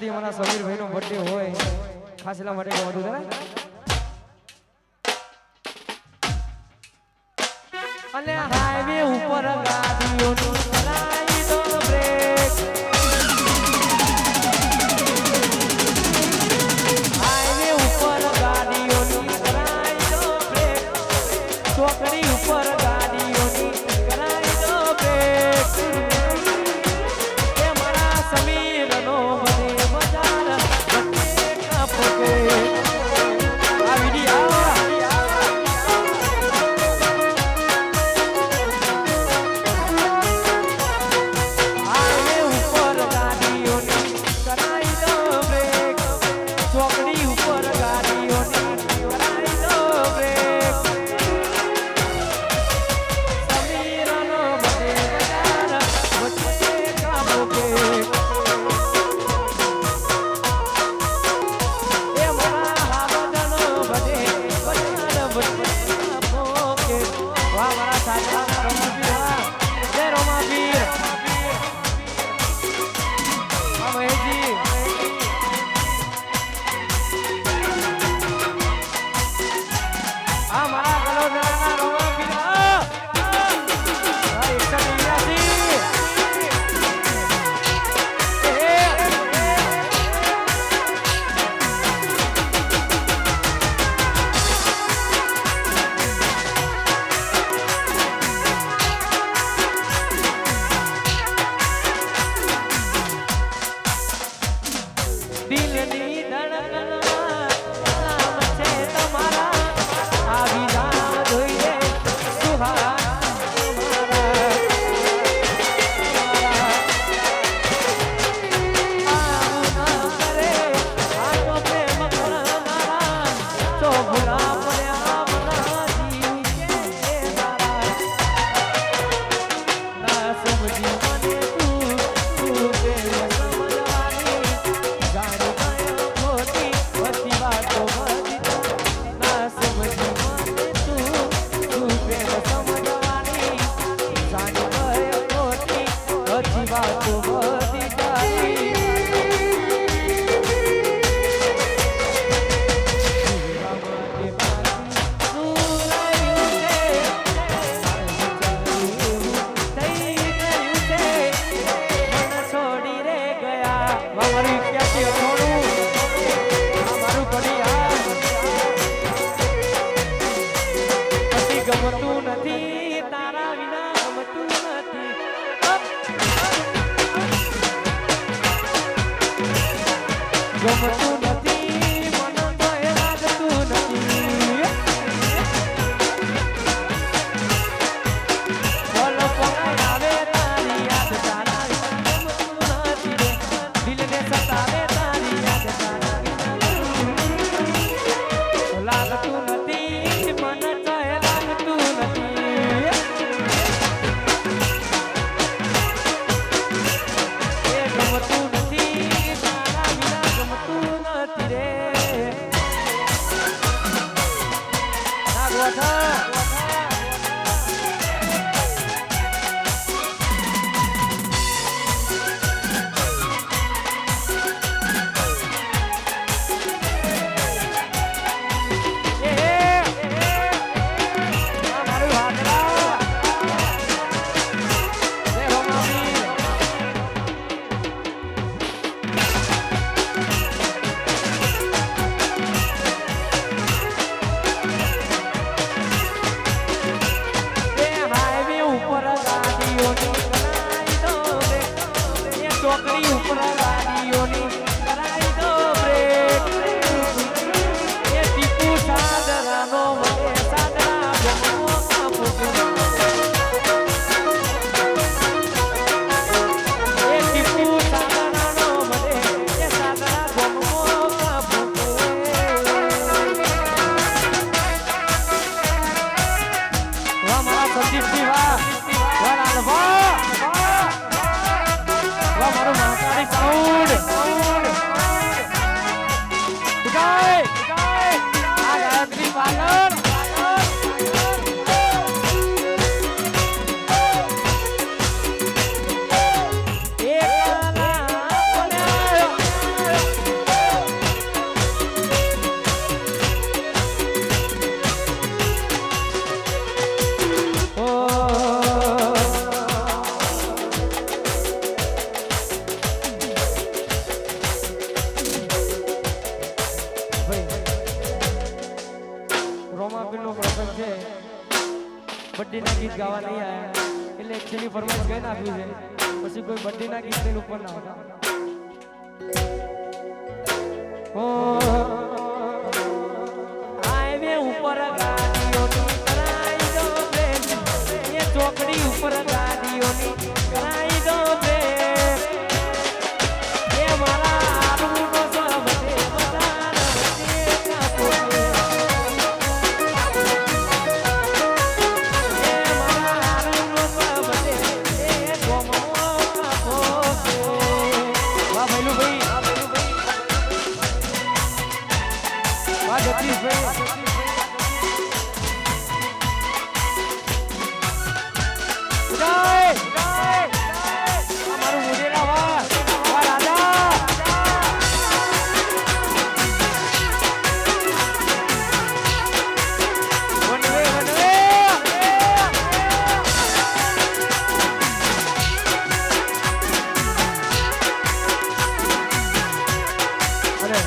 તરફથી મારા સમીરભાઈ નો બર્થડે હોય ખાસ એટલા માટે કહેવાનું છે અને હાઈવે ઉપર ગાડીઓની કરાઈ દો બ્રેક હાઈવે ઉપર ગાડીઓની કરાઈ દો બ્રેક ચોકડી ઉપર ગાડીઓની કરાઈ દો બ્રેક સમીરનો મને બજાર વચ્ચે કાપો કે આ વિડિયો હાઈવે ઉપર ગાડીઓની કરાઈ દો બ્રેક ચોકડી ઉપર ગાડીઓની કરાઈ દો બ્રેક સમીરનો મને બજાર વચ્ચે કાપો કે ચોકડી ઉપર ગાડીઓની કરાઈ દો બ્રેક એ ટીપુ સાદરાનો મને સાદરા ગમો કાપો એ ટીપુ સાદરાનો મને એ સાદરા ગમો કાપો વાહ મારા સંદીપજી વાહ વાહ લાલભા મારો મહાકાળી સાઉન્ડ આ ગાયત્રી પાલન બર્થડેના ગીત ગાવા નહીં આયા એટલે એકચ્યુઅલી ફરમાઈશ ગઈ નાખ્યું છે પછી કોઈ બર્થડેના ગીત લઈને ઉપર ના આવતા ઓ